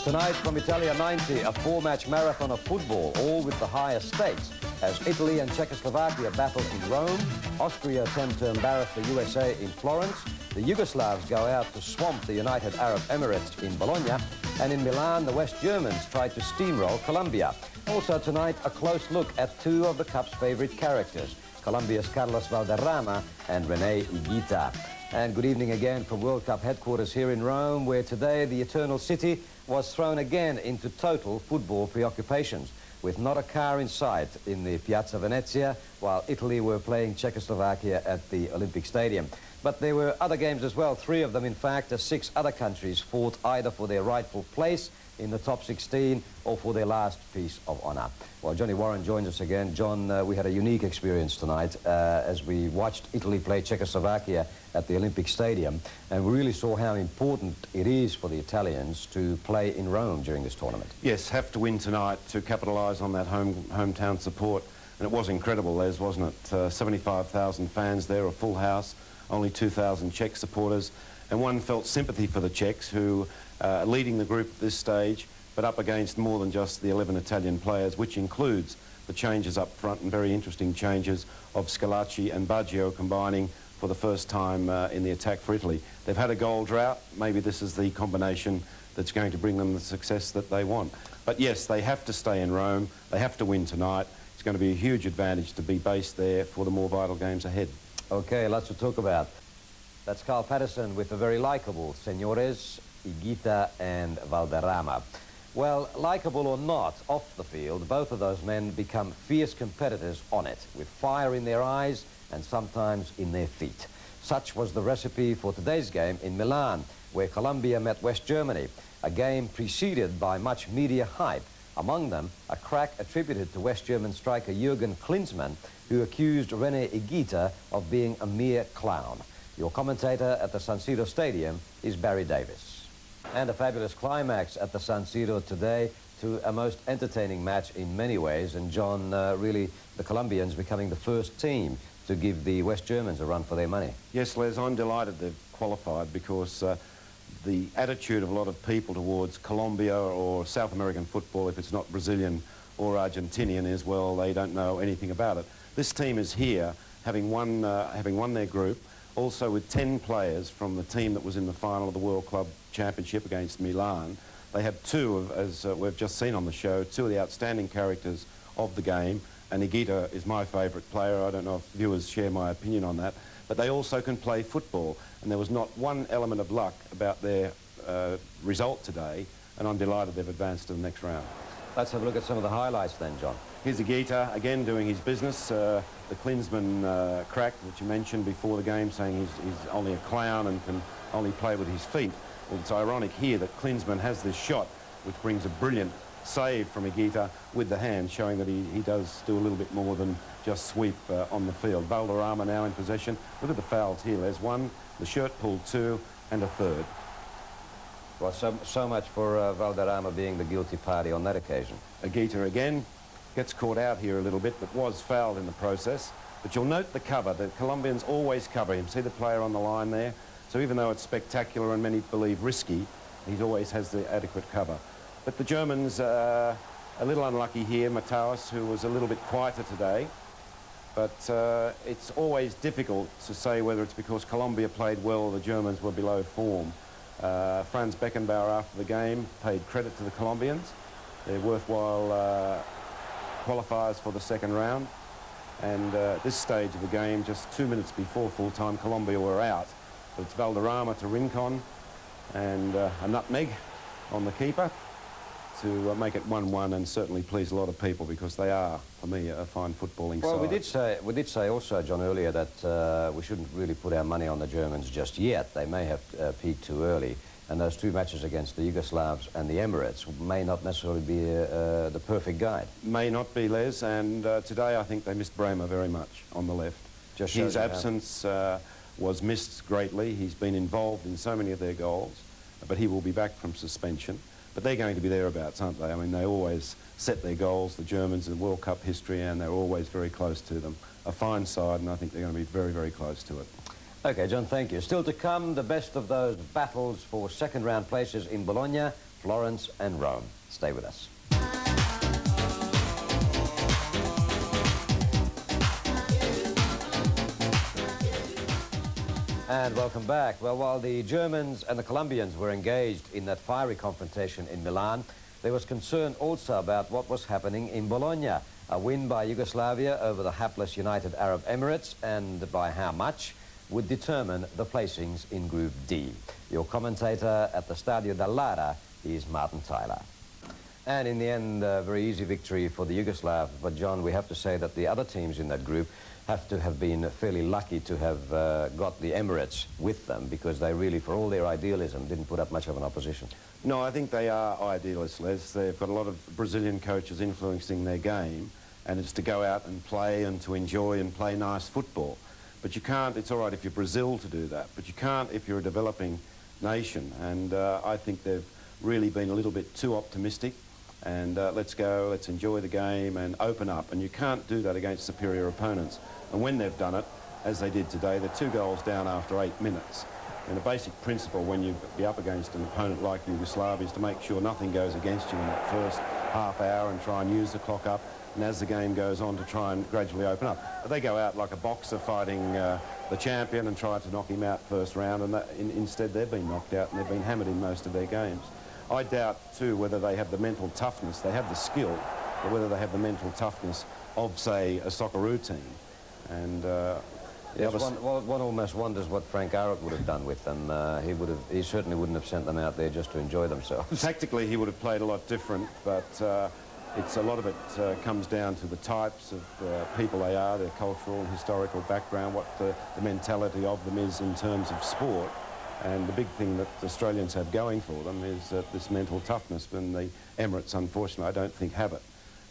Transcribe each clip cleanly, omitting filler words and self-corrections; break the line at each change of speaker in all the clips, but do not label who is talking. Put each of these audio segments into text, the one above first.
Tonight from Italia 90, a four-match marathon of football, all with the highest stakes, as Italy and Czechoslovakia battle in Rome, Austria attempt to embarrass the USA in Florence, the Yugoslavs go out to swamp the United Arab Emirates in Bologna, and in Milan, the West Germans try to steamroll Colombia. Also tonight, a close look at two of the Cup's favourite characters, Colombia's Carlos Valderrama and René Higuita. And good evening again from World Cup headquarters here in Rome, where today the Eternal City was thrown again into total football preoccupations, with not a car in sight in the Piazza Venezia, while Italy were playing Czechoslovakia at the Olympic Stadium. But there were other games as well, three of them in fact, as 6 other countries fought either for their rightful place in the top 16 or for their last piece of honour. Well, Johnny Warren joins us again. John, we had a unique experience tonight as we watched Italy play Czechoslovakia at the Olympic Stadium, and we really saw how important it is for the Italians to play in Rome during this tournament.
Yes, have to win tonight to capitalise on that hometown support, and it was incredible, Les, wasn't it? 75,000 fans there, a full house, only 2,000 Czech supporters, and one felt sympathy for the Czechs who are leading the group at this stage, but up against more than just the 11 Italian players, which includes the changes up front and very interesting changes of Scalacci and Baggio combining for the first time in the attack for Italy. They've had a goal drought. Maybe this is the combination that's going to bring them the success that they want. But yes, they have to stay in Rome. They have to win tonight. It's going to be a huge advantage to be based there for the more vital games ahead.
Okay, lots to talk about. That's Carl Patterson with the very likeable Senores, Higuita and Valderrama. Well, likeable or not, off the field, both of those men become fierce competitors on it, with fire in their eyes and sometimes in their feet. Such was the recipe for today's game in Milan, where Colombia met West Germany, a game preceded by much media hype, among them a crack attributed to West German striker Jürgen Klinsmann, who accused René Higuita of being a mere clown. Your commentator at the San Siro Stadium is Barry Davis. And a fabulous climax at the San Siro today to a most entertaining match in many ways, and John, really the Colombians becoming the first team to give the West Germans a run for their money.
Yes, Les, I'm delighted they've qualified because the attitude of a lot of people towards Colombia or South American football, if it's not Brazilian or Argentinian, is, well, they don't know anything about it. This team is here having won their group, also with 10 players from the team that was in the final of the World Club Championship against Milan. They have two, as we've just seen on the show, two of the outstanding characters of the game, and Higuita is my favourite player. I don't know if viewers share my opinion on that, but they also can play football, and there was not one element of luck about their result today, and I'm delighted they've advanced to the next round.
Let's have a look at some of the highlights then, John.
Here's Higuita, again doing his business. The Klinsmann crack that you mentioned before the game, saying he's only a clown and can only play with his feet. Well, it's ironic here that Klinsmann has this shot, which brings a brilliant save from Higuita with the hand, showing that he does do a little bit more than just sweep on the field. Valderrama now in possession. Look at the fouls here. There's one, the shirt pulled two, and a third.
Well, so much for Valderrama being the guilty party on that occasion.
Higuita again gets caught out here a little bit, but was fouled in the process. But you'll note the cover. The Colombians always cover him. See the player on the line there? So even though it's spectacular and many believe risky, he always has the adequate cover. But the Germans a little unlucky here. Matthaus, who was a little bit quieter today. But it's always difficult to say whether it's because Colombia played well or the Germans were below form. Franz Beckenbauer, after the game, paid credit to the Colombians. They're worthwhile qualifiers for the second round. And this stage of the game, just 2 minutes before full-time, Colombia were out. But it's Valderrama to Rincon and a nutmeg on the keeper to make it 1-1, and certainly please a lot of people because they are, for me, a fine footballing side.
Well, we did say also, John, earlier that we shouldn't really put our money on the Germans just yet. They may have peaked too early, and those two matches against the Yugoslavs and the Emirates may not necessarily be the perfect guide.
May not be, Les, and today I think they missed Bremer very much on the left.
Just
his absence was missed greatly. He's been involved in so many of their goals, but he will be back from suspension. But they're going to be thereabouts, aren't they? I mean, they always set their goals, the Germans, in World Cup history, and they're always very close to them. A fine side, and I think they're going to be very, very close to it.
Okay, John, thank you. Still to come, the best of those battles for second-round places in Bologna, Florence and Rome. Stay with us. And welcome back. Well, while the Germans and the Colombians were engaged in that fiery confrontation in Milan, there was concern also about what was happening in Bologna. A win by Yugoslavia over the hapless United Arab Emirates, and by how much, would determine the placings in Group D. Your commentator at the Stadio Dallara is Martin Tyler. And in the end, a very easy victory for the Yugoslav. But John, we have to say that the other teams in that group have to have been fairly lucky to have got the Emirates with them, because they really, for all their idealism, didn't put up much of an opposition.
No, I think they are idealists, Les. They've got a lot of Brazilian coaches influencing their game, and it's to go out and play and to enjoy and play nice football. But you can't, it's all right if you're Brazil to do that, but you can't if you're a developing nation. And I think they've really been a little bit too optimistic. And let's go, let's enjoy the game and open up. And you can't do that against superior opponents. And when they've done it, as they did today, they're 2 goals down after 8 minutes. And the basic principle when you be up against an opponent like Yugoslavia is to make sure nothing goes against you in that first half hour and try and use the clock up. And as the game goes on, to try and gradually open up. But they go out like a boxer fighting the champion and try to knock him out first round, and instead they've been knocked out and they've been hammered in most of their games. I doubt, too, whether they have the mental toughness. They have the skill, but whether they have the mental toughness of, say, a Socceroo team. And
yes, one almost wonders what Frank Arrett would have done with them. He certainly wouldn't have sent them out there just to enjoy themselves.
Tactically, he would have played a lot different, but it's a lot of it comes down to the types of people they are, their cultural and historical background, what the mentality of them is in terms of sport. And the big thing that the Australians have going for them is this mental toughness, and the Emirates, unfortunately, I don't think have it.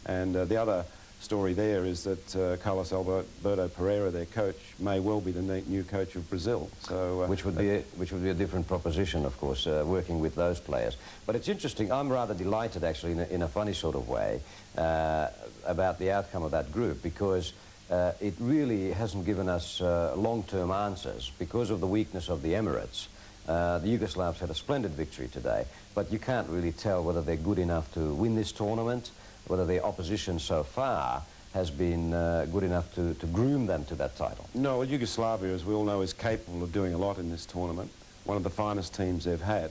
And the other story there is that Carlos Alberto Pereira, their coach, may well be the new coach of Brazil. So
which would be a different proposition, of course, working with those players. But it's interesting. I'm rather delighted, actually, in a funny sort of way, about the outcome of that group, because it really hasn't given us long-term answers because of the weakness of the Emirates. The Yugoslavs had a splendid victory today, but you can't really tell whether they're good enough to win this tournament, whether their opposition so far has been good enough to groom them to that title. No, well,
Yugoslavia, as we all know, is capable of doing a lot in this tournament. One of the finest teams they've had.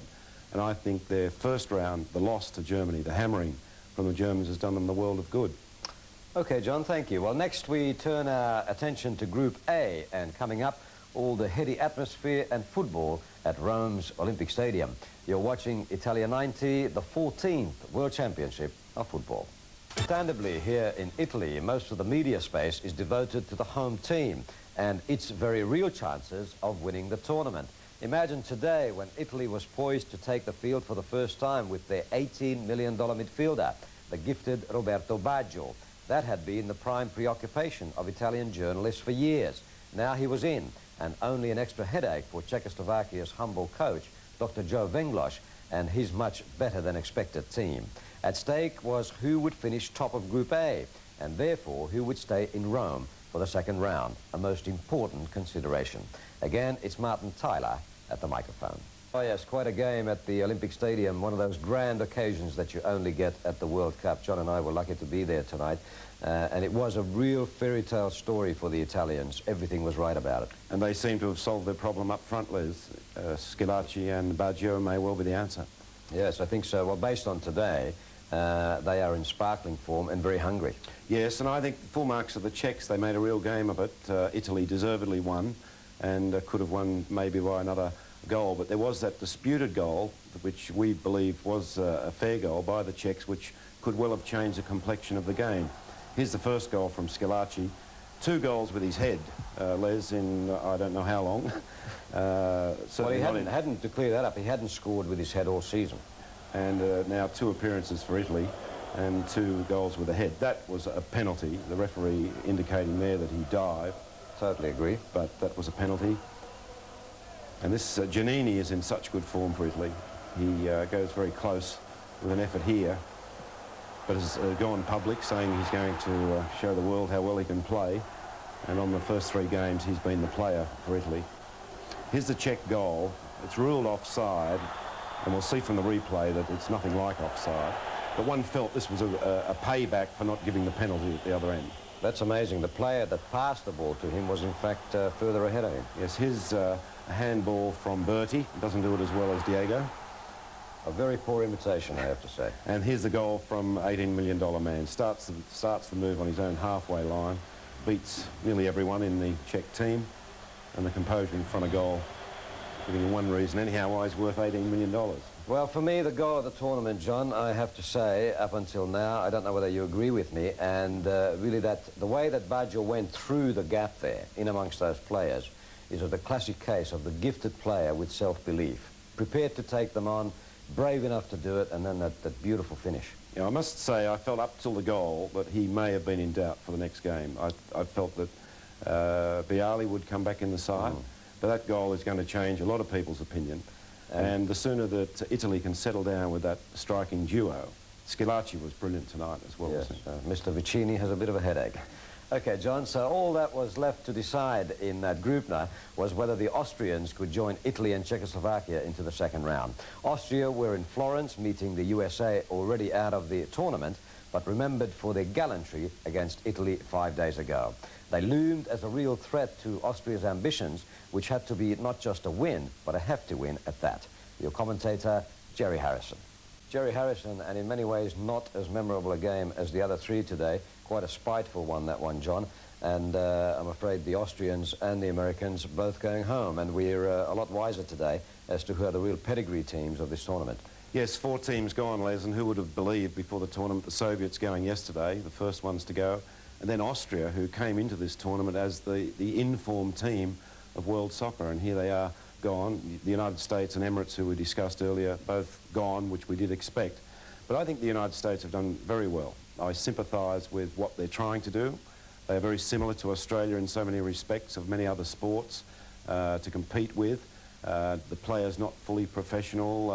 And I think their first round, the loss to Germany, the hammering from the Germans, has done them the world of good.
Okay, John, thank you. Well, next we turn our attention to Group A, and coming up, all the heady atmosphere and football at Rome's Olympic Stadium. You're watching Italia 90, the 14th World Championship of Football. Understandably, here in Italy, most of the media space is devoted to the home team and its very real chances of winning the tournament. Imagine today when Italy was poised to take the field for the first time with their $18 million midfielder, the gifted Roberto Baggio. That had been the prime preoccupation of Italian journalists for years. Now he was in, and only an extra headache for Czechoslovakia's humble coach, Dr. Joe Venglos, and his much better than expected team. At stake was who would finish top of Group A, and therefore who would stay in Rome for the second round, a most important consideration. Again, it's Martin Tyler at the microphone. Oh yes, quite a game at the Olympic Stadium, one of those grand occasions that you only get at the World Cup. John and I were lucky to be there tonight, and it was a real fairy tale story for the Italians. Everything was right about it.
And they seem to have solved their problem up front, Les. Schillaci and Baggio may well be the answer.
Yes, I think so. Well, based on today, they are in sparkling form and very hungry.
Yes, and I think full marks of the Czechs. They made a real game of it. Italy deservedly won, and could have won maybe by another goal, but there was that disputed goal, which we believe was a fair goal by the Czechs, which could well have changed the complexion of the game. Here's the first goal from Schillaci. 2 goals with his head, Les, in I don't know how long.
Well, he hadn't, to clear that up, he hadn't scored with his head all season.
And now 2 appearances for Italy and 2 goals with the head. That was a penalty, the referee indicating there that he dived.
Totally agree.
But that was a penalty. And this Giannini is in such good form for Italy. He goes very close with an effort here, but has gone public saying he's going to show the world how well he can play. And on the first 3 games, he's been the player for Italy. Here's the Czech goal. It's ruled offside, And we'll see from the replay that it's nothing like offside. But one felt this was a payback for not giving the penalty at the other end.
That's amazing. The player that passed the ball to him was, in fact, further ahead of him.
Yes, his handball from Bertie doesn't do it as well as Diego.
A very poor imitation, I have to say.
And here's the goal from $18 million man. Starts the move on his own halfway line, beats nearly everyone in the Czech team, and the composure in front of goal, giving him one reason anyhow why he's worth $18 million.
Well, for me, the goal of the tournament, John, I have to say, up until now, I don't know whether you agree with me, and really the way that Baggio went through the gap there, in amongst those players, is the classic case of the gifted player with self-belief, prepared to take them on, brave enough to do it, and then that beautiful finish.
Yeah, I must say I felt up till the goal that he may have been in doubt for the next game. I felt that Vialli would come back in the side, but that goal is going to change a lot of people's opinion. And the sooner that Italy can settle down with that striking duo, Schillaci was brilliant tonight as well.
Yes, Mr. Vicini has a bit of a headache. Okay, John, so all that was left to decide in that group now was whether the Austrians could join Italy and Czechoslovakia into the second round. Austria were in Florence meeting the USA, already out of the tournament, but remembered for their gallantry against Italy 5 days ago. They loomed as a real threat to Austria's ambitions, which had to be not just a win, but a hefty win at that. Your commentator, Jerry Harrison. Jerry Harrison, and in many ways not as memorable a game as the other three today. Quite a spiteful one, that one, John. And I'm afraid the Austrians and the Americans both going home. And we're a lot wiser today as to who are the real pedigree teams of this tournament.
Yes, 4 teams gone, Les, and who would have believed before the tournament the Soviets going yesterday, the first ones to go, and then Austria, who came into this tournament as the informed team of world soccer, and here they are gone. The United States and Emirates, who we discussed earlier, both gone, which we did expect. But I think the United States have done very well. I sympathise with what they're trying to do. They're very similar to Australia in so many respects of many other sports to compete with. The players not fully professional,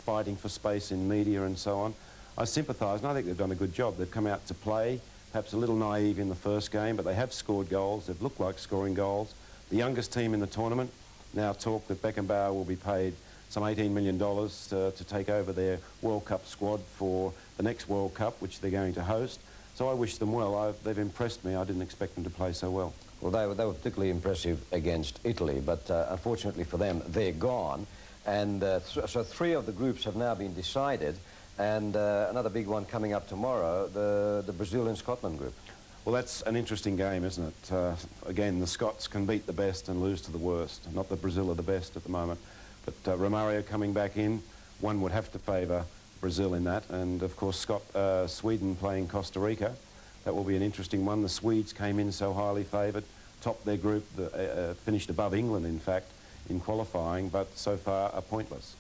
fighting for space in media and so on. I sympathise, and I think they've done a good job. They've come out to play, perhaps a little naive in the first game, but they have scored goals. They've looked like scoring goals. The youngest team in the tournament, now talk that Beckenbauer will be paid some $18 million to take over their World Cup squad for the next World Cup, which they're going to host. So I wish them well. They've impressed me. I didn't expect them to play so well.
Well, they were particularly impressive against Italy, but unfortunately for them, they're gone. And so 3 of the groups have now been decided, and another big one coming up tomorrow, the Brazil and Scotland group.
Well, that's an interesting game, isn't it? Again, the Scots can beat the best and lose to the worst. Not that Brazil are the best at the moment, but Romario coming back in, one would have to favour Brazil in that. And, of course, Sweden playing Costa Rica. That will be an interesting one. The Swedes came in so highly favoured, topped their group, finished above England, in fact, in qualifying, but so far are pointless.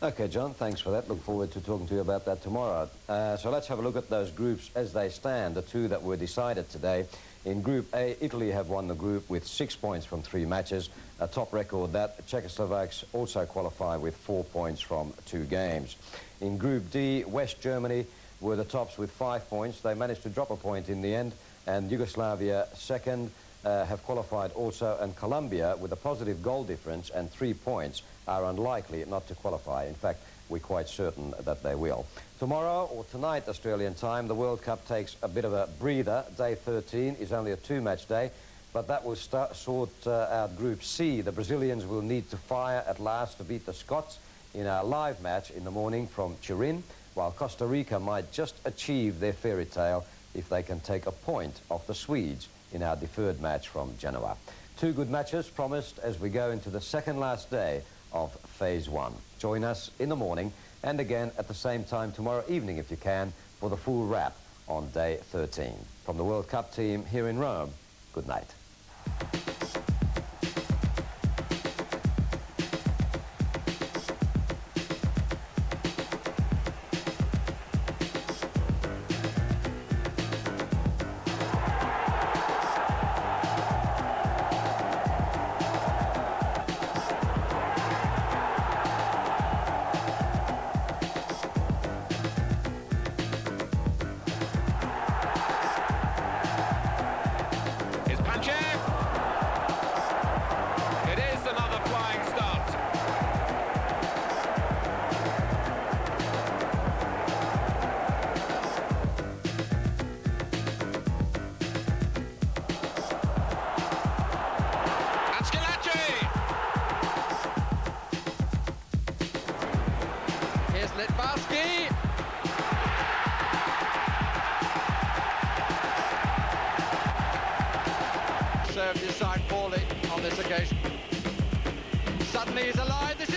Okay, John, thanks for that. Look forward to talking to you about that tomorrow. So let's have a look at those groups as they stand, the 2 that were decided today. In Group A, Italy have won the group with 6 points from 3 matches, a top record that. Czechoslovaks also qualify with 4 points from 2 games. In Group D, West Germany were the tops with 5 points. They managed to drop a point in the end, and Yugoslavia second, have qualified also, and Colombia, with a positive goal difference and 3 points, are unlikely not to qualify. In fact, we're quite certain that they will. Tomorrow, or tonight Australian time, the World Cup takes a bit of a breather. Day 13 is only a 2-match day, but that will sort out Group C. The Brazilians will need to fire at last to beat the Scots in a live match in the morning from Turin, while Costa Rica might just achieve their fairy tale if they can take a point off the Swedes in our deferred match from Genoa. 2 good matches promised as we go into the second last day of Phase 1. Join us in the morning and again at the same time tomorrow evening if you can for the full wrap on Day 13. From the World Cup team here in Rome, good night.
Here's Pache. served his side poorly on this occasion. Suddenly he's alive. This